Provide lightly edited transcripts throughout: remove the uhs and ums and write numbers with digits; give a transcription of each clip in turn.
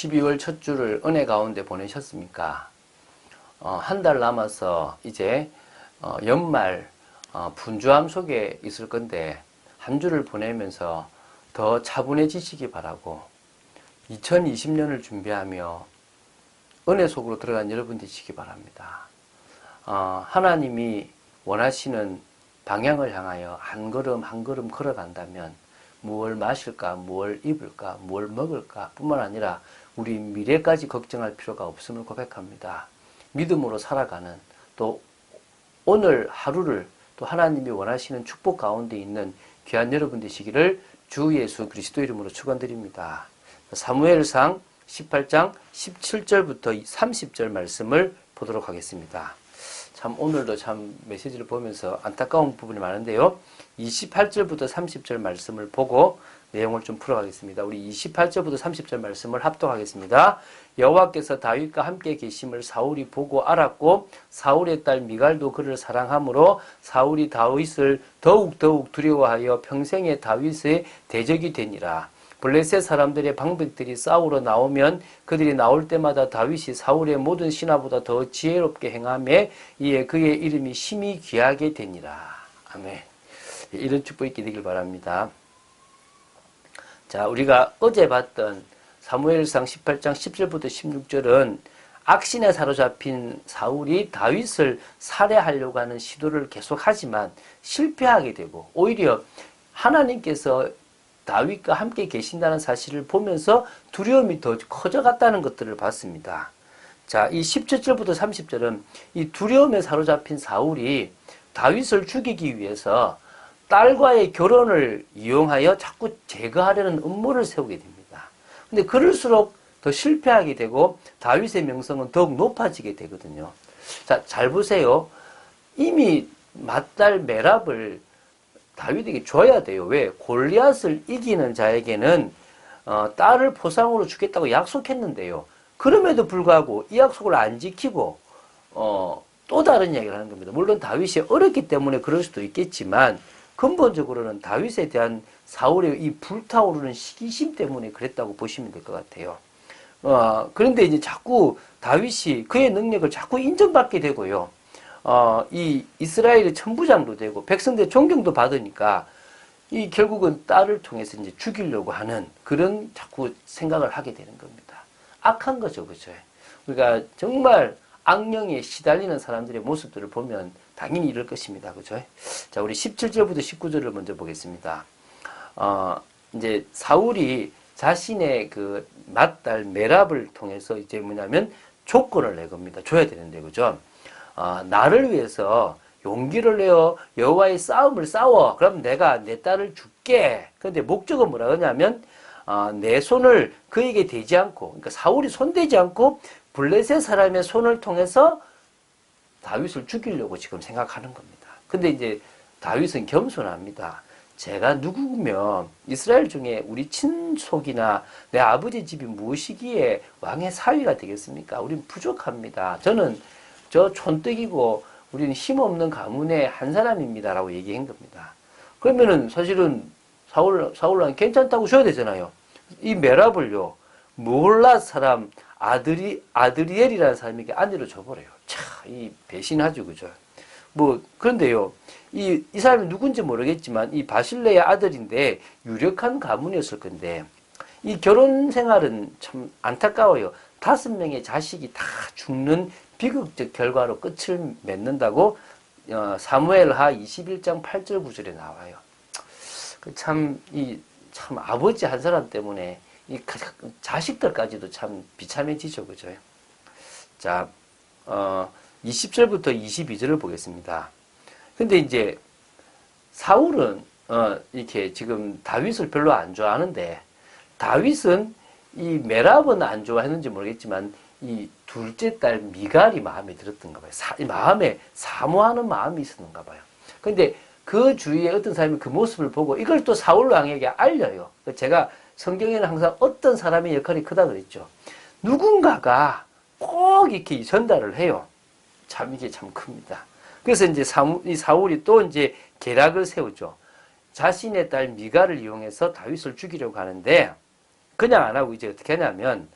12월 첫 주를 은혜 가운데 보내셨습니까? 한 달 남아서 이제 연말 분주함 속에 있을 건데 한 주를 보내면서 더 차분해지시기 바라고 2020년을 준비하며 은혜 속으로 들어간 여러분 되시기 바랍니다. 하나님이 원하시는 방향을 향하여 한 걸음 한 걸음 걸어간다면 무엇을 마실까, 무엇을 입을까, 무엇을 먹을까 뿐만 아니라 우리 미래까지 걱정할 필요가 없음을 고백합니다. 믿음으로 살아가는 또 오늘 하루를 또 하나님이 원하시는 축복 가운데 있는 귀한 여러분 되시기를 주 예수 그리스도 이름으로 축원드립니다. 사무엘상 18장 17절부터 30절 말씀을 보도록 하겠습니다. 참 오늘도 참 메시지를 보면서 안타까운 부분이 많은데요. 28절부터 30절 말씀을 보고 내용을 좀 풀어가겠습니다. 우리 28절부터 30절 말씀을 합독하겠습니다. 여호와께서 다윗과 함께 계심을 사울이 보고 알았고 사울의 딸 미갈도 그를 사랑하므로 사울이 다윗을 더욱 두려워하여 평생에 다윗의 대적이 되니라. 블레셋 사람들의 방백들이 싸우러 나오면 그들이 나올 때마다 다윗이 사울의 모든 신하보다 더 지혜롭게 행하며 이에 그의 이름이 심히 귀하게 되니라. 아멘. 이런 축복 있게 되길 바랍니다. 자, 우리가 어제 봤던 사무엘상 18장 10절부터 16절은 악신에 사로잡힌 사울이 다윗을 살해하려고 하는 시도를 계속하지만 실패하게 되고 오히려 하나님께서 다윗과 함께 계신다는 사실을 보면서 두려움이 더 커져갔다는 것들을 봤습니다. 자, 이 17절부터 30절은 이 두려움에 사로잡힌 사울이 다윗을 죽이기 위해서 딸과의 결혼을 이용하여 자꾸 제거하려는 음모를 세우게 됩니다. 근데 그럴수록 더 실패하게 되고 다윗의 명성은 더욱 높아지게 되거든요. 자, 잘 보세요. 이미 맏딸 메랍을 다윗에게 줘야 돼요. 왜? 골리앗을 이기는 자에게는 딸을 포상으로 주겠다고 약속했는데요. 그럼에도 불구하고 이 약속을 안 지키고 또 다른 이야기를 하는 겁니다. 물론 다윗이 어렸기 때문에 그럴 수도 있겠지만 근본적으로는 다윗에 대한 사울의 이 불타오르는 시기심 때문에 그랬다고 보시면 될 것 같아요. 그런데 이제 자꾸 다윗이 그의 능력을 자꾸 인정받게 되고요. 이 이스라엘의 천부장도 되고 백성들의 존경도 받으니까 이 결국은 딸을 통해서 이제 죽이려고 하는 그런 자꾸 생각을 하게 되는 겁니다. 악한 거죠, 그죠? 그러니까 정말 악령에 시달리는 사람들의 모습들을 보면 당연히 이럴 것입니다, 그죠? 자, 우리 17절부터 19절을 먼저 보겠습니다. 이제 사울이 자신의 그 맏딸 메랍을 통해서 이제 뭐냐면 조건을 내겁니다. 줘야 되는데, 그죠? 나를 위해서 용기를 내어 여호와의 싸움을 싸워. 그럼 내가 내 딸을 줄게. 그런데 목적은 뭐라 하냐면 내 손을 그에게 대지 않고, 그러니까 사울이 손대지 않고 블레셋 사람의 손을 통해서 다윗을 죽이려고 지금 생각하는 겁니다. 근데 이제 다윗은 겸손합니다. 제가 누구면 이스라엘 중에 우리 친속이나 내 아버지 집이 무엇이기에 왕의 사위가 되겠습니까? 우린 부족합니다. 저는 저 촌뜨기고 우리는 힘없는 가문의 한 사람입니다라고 얘기한 겁니다. 그러면은 사실은 사울은 괜찮다고 줘야 되잖아요. 이 메랍을요, 몰라 사람 아드리엘이라는 사람에게 아내로 줘버려요. 차, 이 배신하죠, 그죠? 그런데요, 이 사람이 누군지 모르겠지만 이 바실레의 아들인데 유력한 가문이었을 건데 이 결혼 생활은 참 안타까워요. 5명의 자식이 다 죽는 비극적 결과로 끝을 맺는다고 사무엘하 21장 8절 9절에 나와요. 참 아버지 한 사람 때문에 이 자식들까지도 참 비참해지죠, 그죠? 자, 20절부터 22절을 보겠습니다. 근데 이제 사울은 이렇게 지금 다윗을 별로 안 좋아하는데 다윗은 이 메랍은 안 좋아했는지 모르겠지만 이 둘째 딸 미갈이 마음에 들었던가 봐요. 마음에 사모하는 마음이 있었는가 봐요. 근데 그 주위에 어떤 사람이 그 모습을 보고 이걸 또 사울 왕에게 알려요. 제가 성경에는 항상 어떤 사람의 역할이 크다 그랬죠. 누군가가 꼭 이렇게 전달을 해요. 참 이게 참 큽니다. 그래서 이제 이 사울이 또 이제 계략을 세우죠. 자신의 딸 미갈을 이용해서 다윗을 죽이려고 하는데 그냥 안 하고 이제 어떻게 하냐면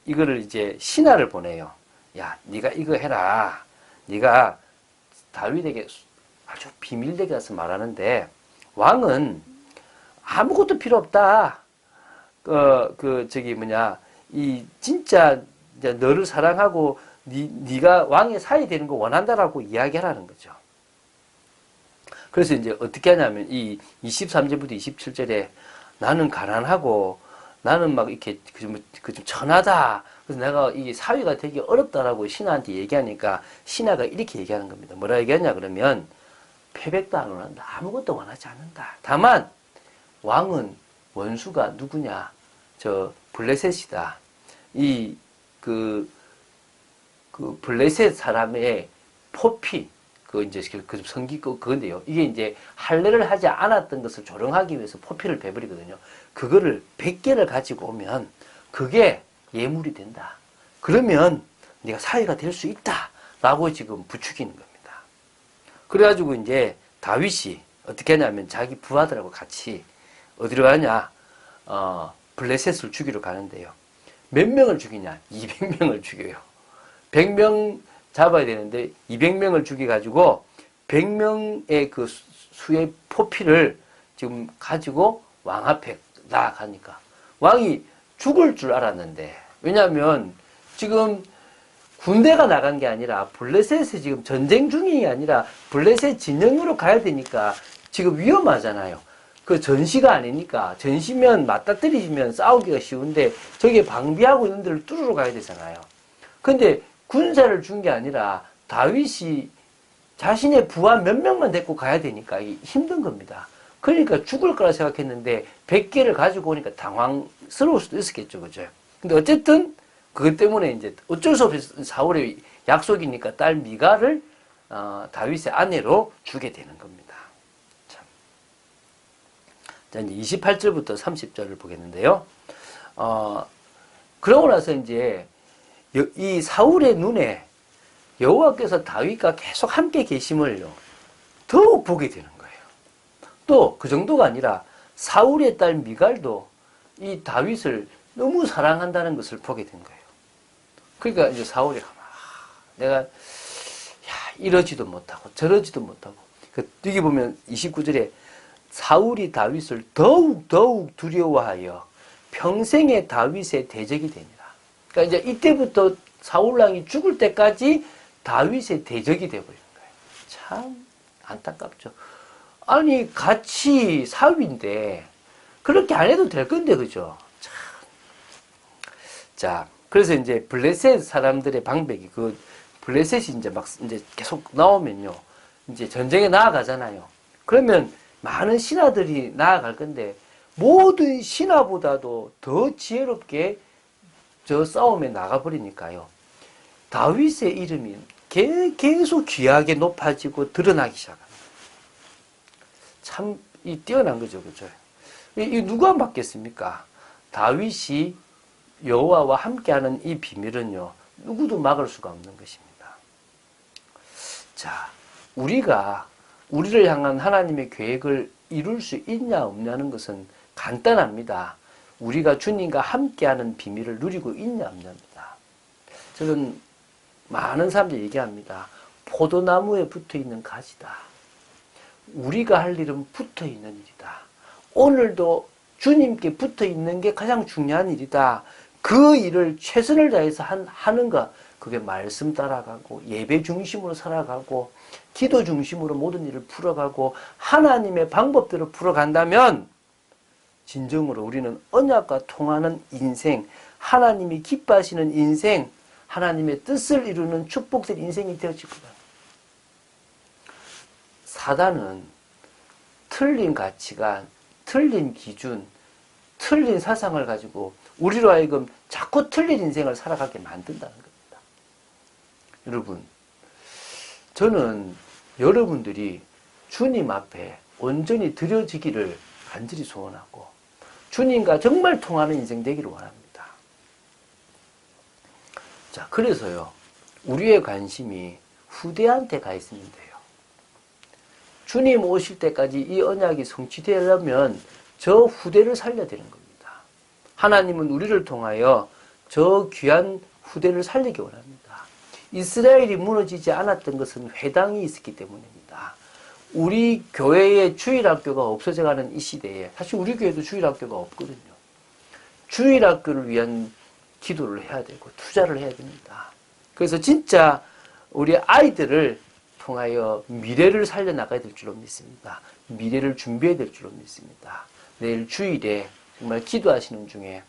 이거를 이제 신하를 보내요. 야, 네가 이거 해라. 네가 다윗에게 아주 비밀되게 가서 말하는데 왕은 아무것도 필요 없다. 이 진짜 이제 너를 사랑하고 네가 왕의 사이 되는 거 원한다라고 이야기하라는 거죠. 그래서 이제 어떻게 하냐면 이 23절부터 27절에 나는 가난하고 나는 막 이렇게 좀 천하다. 그래서 내가 이 사위가 되게 어렵다라고 신하한테 얘기하니까 신하가 이렇게 얘기하는 겁니다. 뭐라 얘기하냐 그러면 패백도 안 원한다. 아무것도 원하지 않는다. 다만 왕은 원수가 누구냐? 저 블레셋이다. 그 블레셋 사람의 포피 그 성기 그건데요. 이게 이제 할례를 하지 않았던 것을 조롱하기 위해서 포피를 베버리거든요. 그거를 100개를 가지고 오면 그게 예물이 된다. 그러면 네가 사위가 될 수 있다라고 지금 부추기는 겁니다. 그래가지고 이제 다윗이 어떻게 하냐면 자기 부하들하고 같이 어디로 가냐? 블레셋을 죽이러 가는데요. 몇 명을 죽이냐? 200명을 죽여요. 100명 잡아야 되는데 200명을 죽여가지고 100명의 그 수의 포피를 지금 가지고 왕 앞에 나아가니까 왕이 죽을 줄 알았는데 왜냐하면 지금 군대가 나간 게 아니라 블레셋에 지금 전쟁 중이 아니라 블레셋 진영으로 가야 되니까 지금 위험하잖아요. 그 전시가 아니니까 전시면 맞닥뜨리면 싸우기가 쉬운데 저게 방비하고 있는 데를 뚫으러 가야 되잖아요. 근데 군사를 준 게 아니라 다윗이 자신의 부하 몇 명만 데리고 가야 되니까 힘든 겁니다. 그러니까 죽을 거라 생각했는데 100개를 가지고 오니까 당황스러울 수도 있었겠죠. 그죠? 근데 어쨌든 그것 때문에 이제 어쩔 수 없이 사울의 약속이니까 딸 미가를 다윗의 아내로 주게 되는 겁니다. 참. 자, 이제 28절부터 30절을 보겠는데요. 그러고 나서 이제 이 사울의 눈에 여호와께서 다윗과 계속 함께 계심을요 더욱 보게 되는 거예요. 또 그 정도가 아니라 사울의 딸 미갈도 이 다윗을 너무 사랑한다는 것을 보게 된 거예요. 그러니까 이제 사울이 내가 이러지도 못하고 저러지도 못하고 여기 보면 29절에 사울이 다윗을 더욱 두려워하여 평생의 다윗의 대적이 되니라. 그러니까 이제 이때부터 사울왕이 죽을 때까지 다윗의 대적이 되어버리는 거예요. 참 안타깝죠. 아니 같이 사위인데 그렇게 안 해도 될 건데 그죠? 참. 자, 그래서 이제 블레셋 사람들의 방백이 블레셋이 이제 계속 나오면요, 이제 전쟁에 나아가잖아요. 그러면 많은 신하들이 나아갈 건데 모든 신하보다도 더 지혜롭게 저 싸움에 나가버리니까요. 다윗의 이름이 계속 귀하게 높아지고 드러나기 시작합니다. 참 뛰어난 거죠, 그죠? 이 누가 막겠습니까? 다윗이 여호와와 함께하는 이 비밀은요, 누구도 막을 수가 없는 것입니다. 자, 우리를 향한 하나님의 계획을 이룰 수 있냐 없냐는 것은 간단합니다. 우리가 주님과 함께하는 비밀을 누리고 있냐 없냐입니다. 저는 많은 사람들이 얘기합니다. 포도나무에 붙어있는 가지다. 우리가 할 일은 붙어있는 일이다. 오늘도 주님께 붙어있는 게 가장 중요한 일이다. 그 일을 최선을 다해서 하는 것, 그게 말씀 따라가고 예배 중심으로 살아가고 기도 중심으로 모든 일을 풀어가고 하나님의 방법대로 풀어간다면 진정으로 우리는 언약과 통하는 인생, 하나님이 기뻐하시는 인생, 하나님의 뜻을 이루는 축복된 인생이 되어질 거다. 사단은 틀린 가치관, 틀린 기준, 틀린 사상을 가지고 우리로 하여금 자꾸 틀린 인생을 살아가게 만든다는 겁니다. 여러분, 저는 여러분들이 주님 앞에 온전히 드려지기를 간절히 소원하고 주님과 정말 통하는 인생 되기를 원합니다. 자, 그래서요, 우리의 관심이 후대한테 가 있으면 돼요. 주님 오실 때까지 이 언약이 성취되려면 저 후대를 살려야 되는 겁니다. 하나님은 우리를 통하여 저 귀한 후대를 살리기 원합니다. 이스라엘이 무너지지 않았던 것은 회당이 있었기 때문입니다. 우리 교회의 주일학교가 없어져가는 이 시대에 사실 우리 교회도 주일학교가 없거든요. 주일학교를 위한 기도를 해야 되고 투자를 해야 됩니다. 그래서 진짜 우리 아이들을 통하여 미래를 살려나가야 될 줄로 믿습니다. 미래를 준비해야 될 줄로 믿습니다. 내일 주일에 정말 기도하시는 중에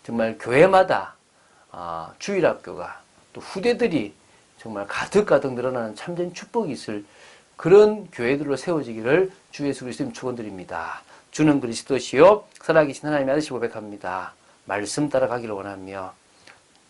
정말 교회마다 주일학교가 또 후대들이 정말 가득가득 늘어나는 참된 축복이 있을 그런 교회들로 세워지기를 주 예수 그리스도님 축원드립니다. 주는 그리스도시요 살아계신 하나님의 아들이시고 고백합니다. 말씀 따라가기를 원하며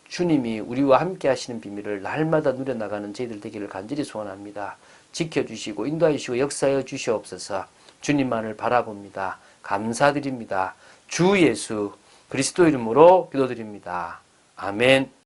주님이 우리와 함께 하시는 비밀을 날마다 누려나가는 저희들 되기를 간절히 소원합니다. 지켜주시고 인도하여 주시고 역사하여 주시옵소서. 주님만을 바라봅니다. 감사드립니다. 주 예수 그리스도 이름으로 기도드립니다. 아멘.